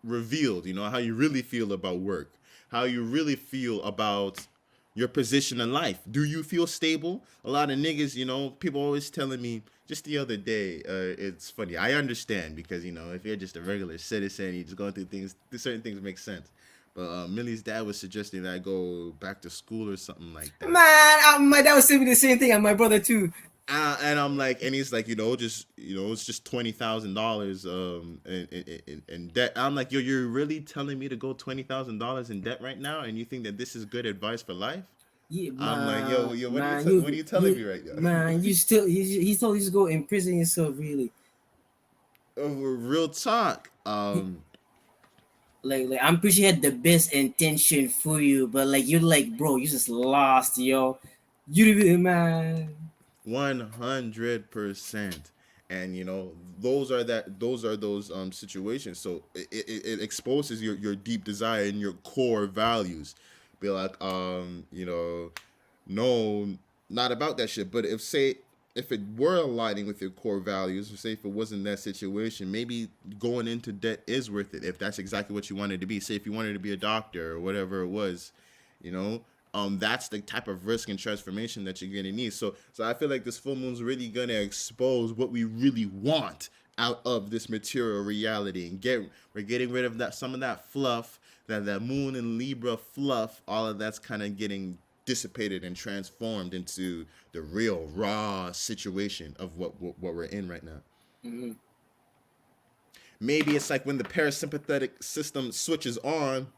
revealed, you know, how you really feel about work, how you really feel about your position in life. Do you feel stable? A lot of niggas, you know, people always telling me, just the other day, it's funny. I understand because, you know, if you're just a regular citizen, you're just going through things, certain things make sense. But Millie's dad was suggesting that I go back to school or something like that. Man, my dad was saying me the same thing, and my brother too. And I'm like, and he's like, you know, just it's just $20,000 in debt. I'm like, yo, you're really telling me to go $20,000 in debt right now, and you think that this is good advice for life? Yeah, I'm like, yo, man, what are you telling me right now? man, you still, he told you to go imprison yourself, really. Real talk. Like, I'm pretty sure he had the best intention for you, but like, you're like, bro, you just lost, yo. You really, man. 100%. And you know, those are those situations. So it exposes your deep desire and your core values. Be like, no, not about that shit. But if it were aligning with your core values, or say if it wasn't that situation, maybe going into debt is worth it if that's exactly what you wanted to be. Say if you wanted to be a doctor or whatever it was, you know, that's the type of risk and transformation that you're gonna need. So I feel like this full moon's really gonna expose what we really want out of this material reality and we're getting rid of that some of that fluff, that moon and Libra fluff. All of that's kind of getting dissipated and transformed into the real raw situation of what we're in right now. Mm-hmm. Maybe it's like when the parasympathetic system switches on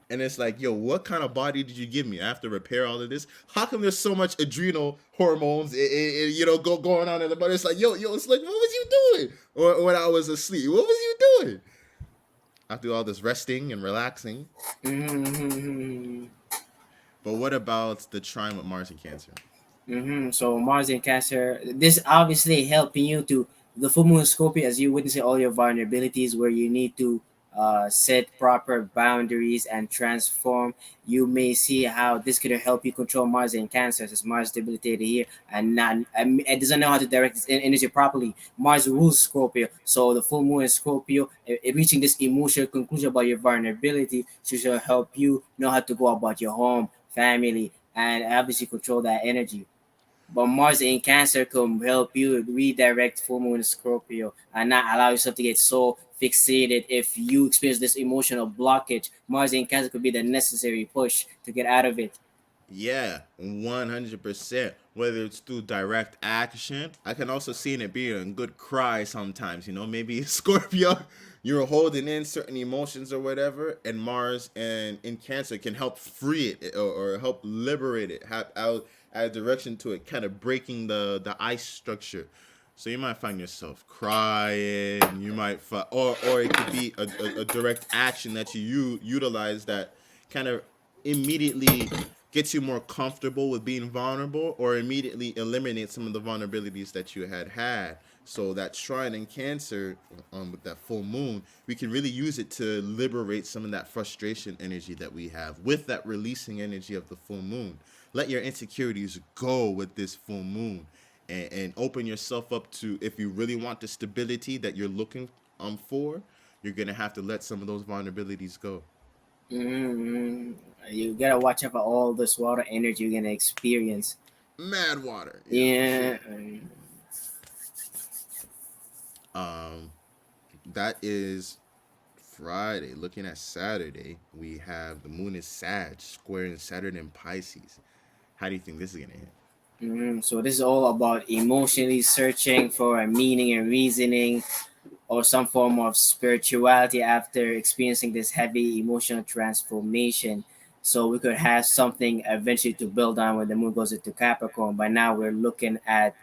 and it's like, yo, what kind of body did you give me? I have to repair all of this. How come there's so much adrenal hormones, going on in the body? It's like, yo, it's like, what was you doing? Or when I was asleep, what was you doing? After all this resting and relaxing. Mm-hmm. But what about the trine with Mars and Cancer? Mm-hmm. So Mars and Cancer, this obviously helping you to the full moon Scorpio as you witness all your vulnerabilities where you need to set proper boundaries and transform. You may see how this could help you control Mars and Cancer, as Mars debilitated here and not it doesn't know how to direct its energy properly. Mars rules Scorpio, so the full moon in Scorpio, reaching this emotional conclusion about your vulnerability should help you know how to go about your home, family, and obviously control that energy. But Mars in Cancer can help you redirect full moon in Scorpio and not allow yourself to get so fixated. If you experience this emotional blockage, Mars in Cancer could be the necessary push to get out of it. Yeah, 100%. Whether it's through direct action, I can also see it being a good cry sometimes. You know, maybe Scorpio, you're holding in certain emotions or whatever, and Mars and in Cancer can help free it or help liberate it, have out add direction to it, kind of breaking the ice structure. So you might find yourself crying. You might or it could be a direct action that you utilize that kind of immediately gets you more comfortable with being vulnerable or immediately eliminate some of the vulnerabilities that you had. So that trine in Cancer, with that full moon, we can really use it to liberate some of that frustration energy that we have with that releasing energy of the full moon. Let your insecurities go with this full moon, and open yourself up to, if you really want the stability that you're looking for, you're gonna have to let some of those vulnerabilities go. Mm-hmm. You gotta watch out for all this water energy you're gonna experience. Mad water, yeah, for Yeah. sure. Um, that is Friday. Looking at Saturday, we have the moon is Sag, squaring Saturn in Pisces. How do you think this is gonna hit? So this is all about emotionally searching for a meaning and reasoning, or some form of spirituality after experiencing this heavy emotional transformation. So we could have something eventually to build on when the moon goes into Capricorn. But now we're looking at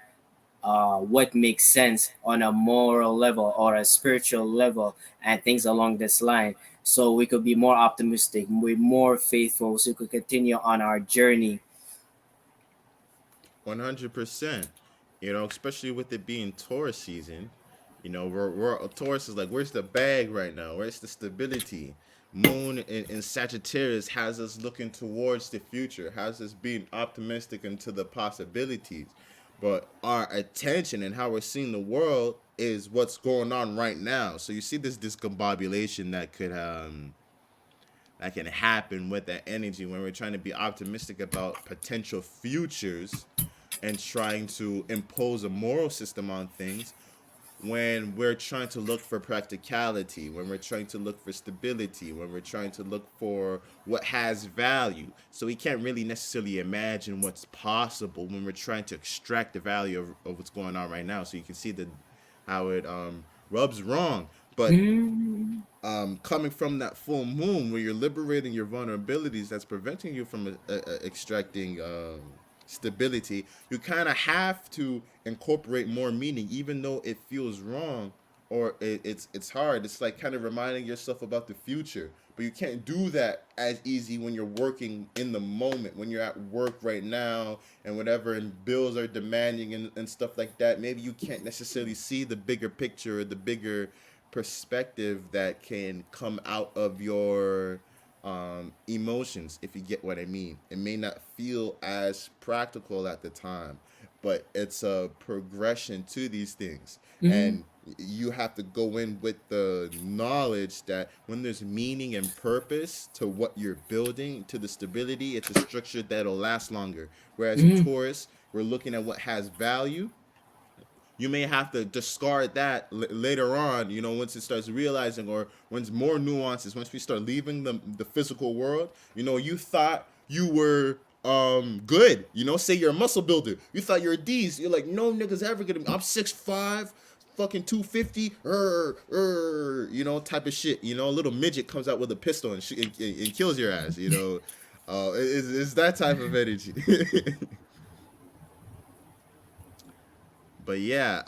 what makes sense on a moral level or a spiritual level and things along this line. So we could be more optimistic, more faithful, so we could continue on our journey. 100%. You know, especially with it being Taurus season. You know, we're Taurus is like, where's the bag right now? Where's the stability? Moon in Sagittarius has us looking towards the future, has us being optimistic into the possibilities. But our attention and how we're seeing the world is what's going on right now. So you see this discombobulation that can happen with that energy when we're trying to be optimistic about potential futures and trying to impose a moral system on things, when we're trying to look for practicality, when we're trying to look for stability, when we're trying to look for what has value. So we can't really necessarily imagine what's possible when we're trying to extract the value of what's going on right now. So you can see how it rubs wrong. But Mm. coming from that full moon where you're liberating your vulnerabilities that's preventing you from extracting stability, you kind of have to incorporate more meaning even though it feels wrong, or it's hard. It's like kind of reminding yourself about the future, but you can't do that as easy when you're working in the moment, when you're at work right now and whatever, and bills are demanding and stuff like that. Maybe you can't necessarily see the bigger picture or the bigger perspective that can come out of your emotions, if you get what I mean. It may not feel as practical at the time, but it's a progression to these things. Mm. And you have to go in with the knowledge that when there's meaning and purpose to what you're building, to the stability, it's a structure that'll last longer. Whereas in Mm. Taurus, we're looking at what has value. You may have to discard that later on, you know, once it starts realizing, or once more nuances, once we start leaving the physical world. You know, you thought you were good, you know, say you're a muscle builder, you thought you're a D's, you're like, no niggas ever gonna, I'm 6'5", fucking 250, you know, type of shit. You know, a little midget comes out with a pistol and kills your ass, you know. It's that type of energy. But yeah,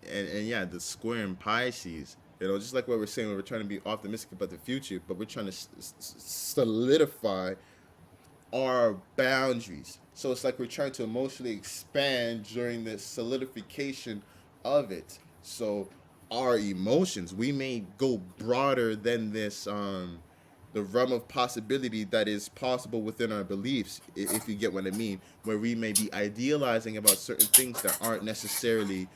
and yeah, the square in Pisces, you know, just like what we're saying, we're trying to be optimistic about the future, but we're trying to solidify our boundaries. So it's like we're trying to emotionally expand during the solidification of it. So our emotions, we may go broader than this the realm of possibility that is possible within our beliefs, if you get what I mean, where we may be idealizing about certain things that aren't necessarily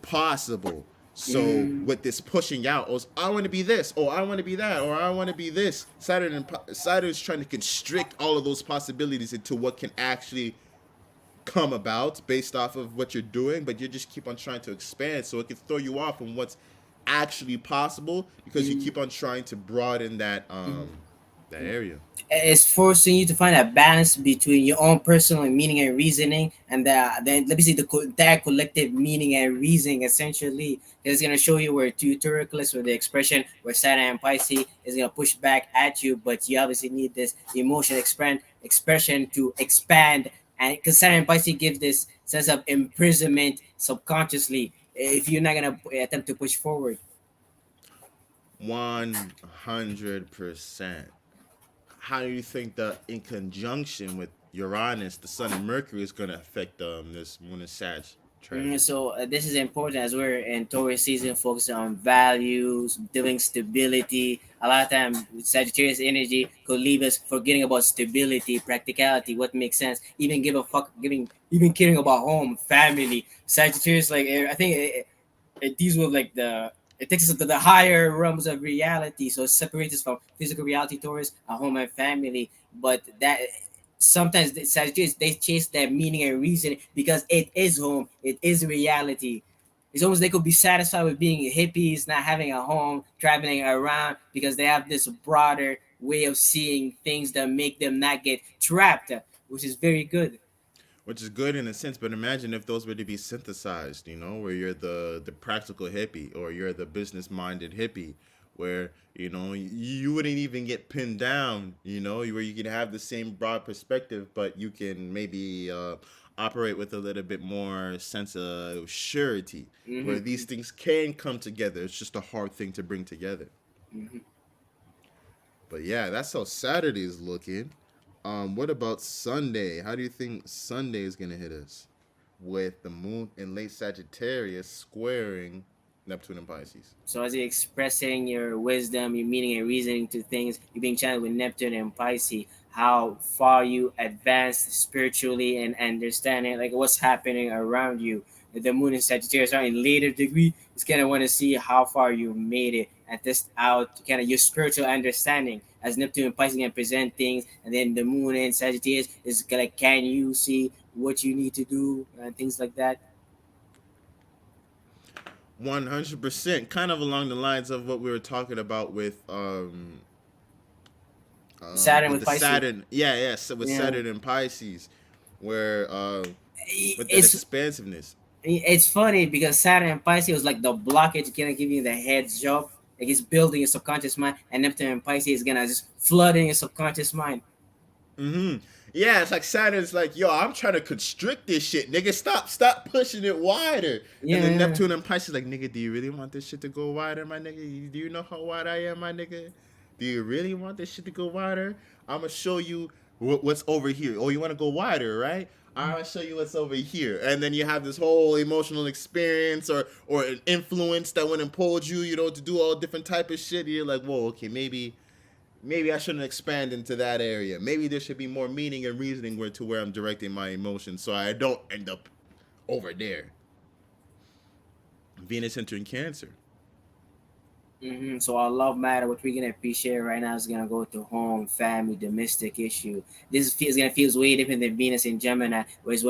possible. So Mm. with this pushing out, oh, I want to be this, or I want to be that, or I want to be this. Saturn is trying to constrict all of those possibilities into what can actually come about based off of what you're doing, but you just keep on trying to expand, so it can throw you off from what's actually possible because you Mm. keep on trying to broaden Mm. that area. It's forcing you to find a balance between your own personal meaning and reasoning, and then let me see that collective meaning and reasoning. Essentially, it's gonna show you where Teutonicus, or the expression where Saturn and Pisces is gonna push back at you, but you obviously need this emotion expression to expand, and because Saturn and Pisces give this sense of imprisonment subconsciously if you're not gonna attempt to push forward. 100%. How do you think that in conjunction with Uranus, the Sun and Mercury is going to affect this Moon and Sag transit? So this is important as we're in Taurus season, focusing on values, doing stability. A lot of time, Sagittarius energy could leave us forgetting about stability, practicality, what makes sense, even give a fuck, even caring about home, family. Sagittarius, like I think it deals with like the It takes us to the higher realms of reality, so it separates us from physical reality towards a home and family. But that sometimes the Sagittarius, they chase that meaning and reason because it is home, it is reality. It's almost they could be satisfied with being hippies, not having a home, traveling around because they have this broader way of seeing things that make them not get trapped, which is very good. Which is good in a sense, but imagine if those were to be synthesized, where you're the practical hippie or you're the business minded hippie, where you wouldn't even get pinned down, where you can have the same broad perspective, but you can maybe operate with a little bit more sense of surety, where Hmm. these things can come together. It's just a hard thing to bring together. Hmm. But yeah, that's how Saturday is looking. What about Sunday? How do you think Sunday is gonna hit us? With the moon in late Sagittarius squaring Neptune and Pisces. So as you're expressing your wisdom, your meaning and reasoning to things, you're being channeled with Neptune and Pisces, how far you advanced spiritually and understanding like what's happening around you. The moon in Sagittarius are in later degree, it's gonna want to see how far you made it and test out kind of your spiritual understanding. As Neptune and Pisces can present things, and then the moon in Sagittarius is like, can you see what you need to do and things like that. 100%, kind of along the lines of what we were talking about Saturn with with the Pisces, Saturn. Yeah, yeah, so with yeah, Saturn and Pisces, where with that it's expansiveness. it's funny because Saturn and Pisces was like the blockage gonna give you the heads up, like it's building your subconscious mind, and Neptune and Pisces is gonna just flood in your subconscious mind. Yeah, it's like Saturn's like, yo, I'm trying to constrict this shit, nigga. Stop pushing it wider. And Yeah, then yeah. Neptune and Pisces like, nigga, do you really want this shit to go wider, my nigga? Do you know how wide I am, my nigga? Do you really want this shit to go wider? I'm gonna show you what's over here. Oh, you want to go wider, right? I'm gonna show you what's over here, and then you have this whole emotional experience or an influence that went and pulled you, to do all different type of shit. You're like, whoa, okay, maybe I shouldn't expand into that area. Maybe there should be more meaning and reasoning to where I'm directing my emotions, so I don't end up over there. Venus entering Cancer. So our love matter, what we're gonna appreciate right now is gonna go to home, family, domestic issue. Is gonna feel way different than Venus in Gemini, where it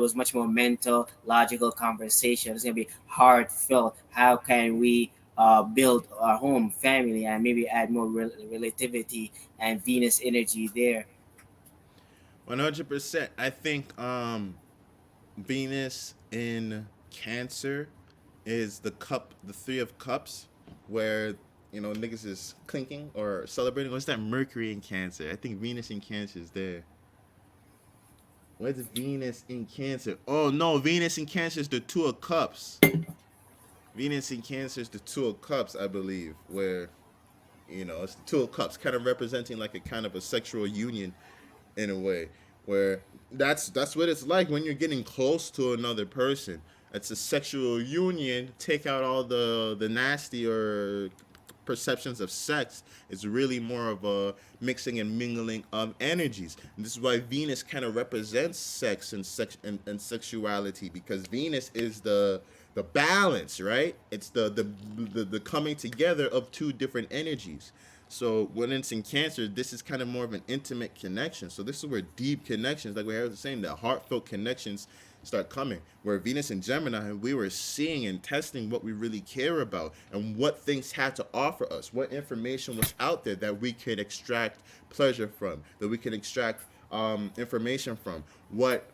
was much more mental, logical conversation. It's gonna be heartfelt. How can we build our home, family, and maybe add more relativity and Venus energy there. 100%. I think Venus in Cancer is the Three of Cups, where niggas is clinking or celebrating. What's that? Mercury in Cancer. I think Venus in Cancer is there. Where's Venus in Cancer? Oh no, Venus in Cancer is the Two of Cups. Venus in Cancer is the Two of Cups, I believe, where it's the Two of Cups, kind of representing like a kind of a sexual union in a way, where that's what it's like when you're getting close to another person. It's a sexual union. Take out all the nasty or perceptions of sex. It's really more of a mixing and mingling of energies. And this is why Venus kind of represents sex and sexuality, because Venus is the balance, right? It's the coming together of two different energies. So when it's in Cancer, this is kind of more of an intimate connection. So this is where deep connections, like we were saying, the heartfelt connections start coming. Where Venus and Gemini, we were seeing and testing what we really care about and what things had to offer us, what information was out there that we could extract pleasure from, that we could extract information from, what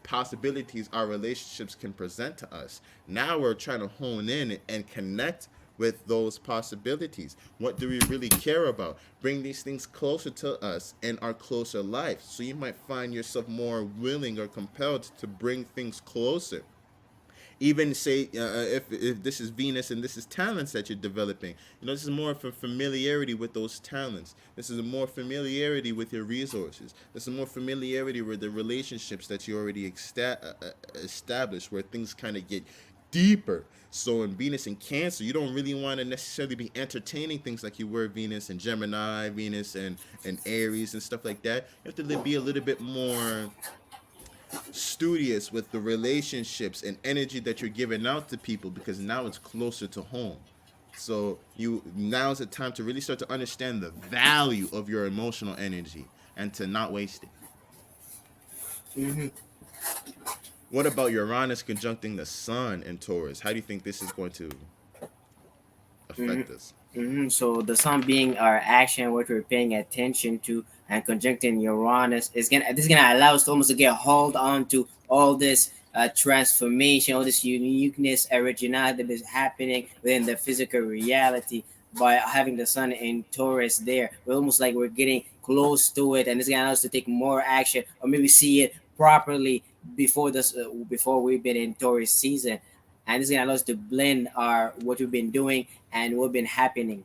possibilities our relationships can present to us. Now we're trying to hone in and connect with those possibilities. What do we really care about? Bring these things closer to us in our closer life. So you might find yourself more willing or compelled to bring things closer. Even say if this is Venus and this is talents that you're developing, this is more for familiarity with those talents. This is a more familiarity with your resources. This is more familiarity with the relationships that you already established, where things kind of get deeper. So in Venus and Cancer, you don't really want to necessarily be entertaining things like you were Venus and Gemini, Venus and Aries and stuff like that. You have to be a little bit more studious with the relationships and energy that you're giving out to people, because now it's closer to home. So you now's the time to really start to understand the value of your emotional energy and to not waste it. Mm-hmm. What about Uranus conjuncting the Sun in Taurus? How do you think this is going to Mm-hmm. affect us? So the sun being our action, what we're paying attention to, and conjuncting Uranus is gonna this is gonna allow us to almost to get hold on to all this transformation, all this uniqueness, originality that is happening within the physical reality by having the sun in Taurus there. We're almost like we're getting close to it, and it's gonna allow us to take more action or maybe see it properly before we've been in Taurus season. And it's gonna allow us to blend our what we've been doing and what's been happening.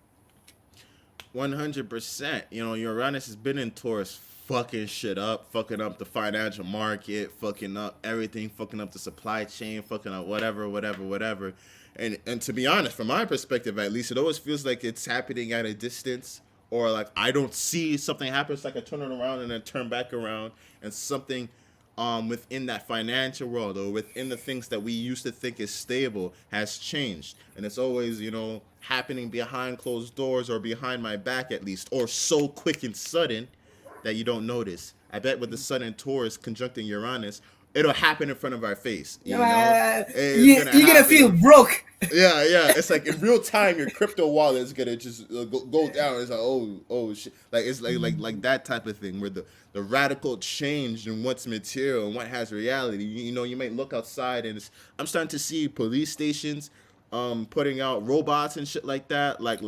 100%. You know, Uranus has been in Taurus fucking shit up, fucking up the financial market, fucking up everything, fucking up the supply chain, fucking up whatever, whatever, whatever. And to be honest, from my perspective at least, it always feels like it's happening at a distance, or like I don't see something happen. It's like I turn it around and then turn back around, and something within that financial world or within the things that we used to think is stable has changed. And it's always, happening behind closed doors or behind my back at least, or so quick and sudden that you don't notice. I bet with the Sun and Taurus conjuncting Uranus, it'll happen in front of our face, It's going to You're gonna feel happen. broke. Yeah. It's like in real time, your crypto wallet is gonna just go down. It's like, oh shit. Like it's like that type of thing where the radical change in what's material and what has reality. You might look outside and I'm starting to see police stations putting out robots and shit like that. Like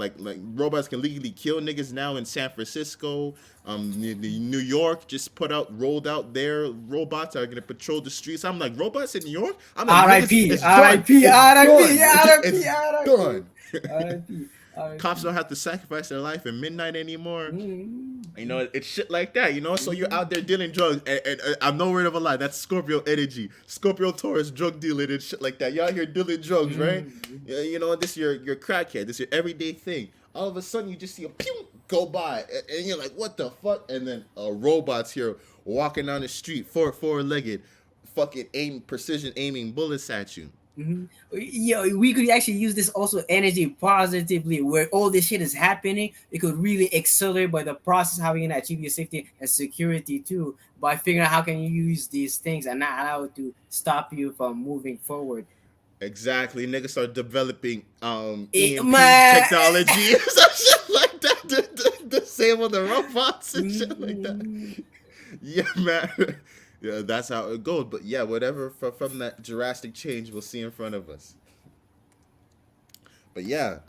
robots can legally kill niggas now in San Francisco. New York just rolled out their robots that are gonna patrol the streets. I'm like, robots in New York? I'm like, niggas, R.I.P. it's done. R.I.P. It's R.I.P. done. R.I.P. It's R.I.P. done. R.I.P. Cops R.I.P. don't have to sacrifice their life at midnight anymore. Mm-hmm. It's shit like that, So you're out there dealing drugs, and I'm no word of a lie. That's Scorpio energy, Scorpio Taurus drug dealing and shit like that. You're out here dealing drugs, right? Mm-hmm. Yeah, this is your crackhead. This is your everyday thing. All of a sudden, you just see a pew go by, and you're like, "What the fuck?" And then a robot's here walking down the street, four legged, fucking precision aiming bullets at you. Mm-hmm. Yeah, we could actually use this also energy positively, where all this shit is happening. It could really accelerate by the process how you can achieve your safety and security too, by figuring out how can you use these things and not allow it to stop you from moving forward. Exactly. Niggas start developing EMP My technology or some shit like that to disable the robots and shit like that. Mhm. Yeah, man. Yeah, that's how it goes. But yeah, whatever from that drastic change we'll see in front of us. But yeah,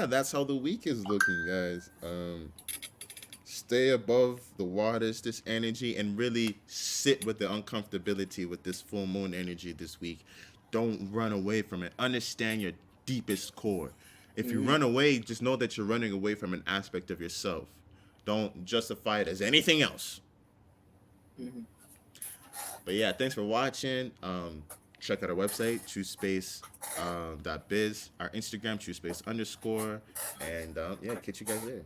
that's how the week is looking, guys. Stay above the waters, this energy, and really sit with the uncomfortability with this full moon energy this week. Don't run away from it. Understand your deepest core. If you Mhm. run away, just know that you're running away from an aspect of yourself. Don't justify it as anything else. Mhm. But yeah, thanks for watching. Check out our website, truespace .biz, our Instagram, truespace underscore, and yeah, catch you guys there.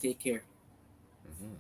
Take care. Mhm.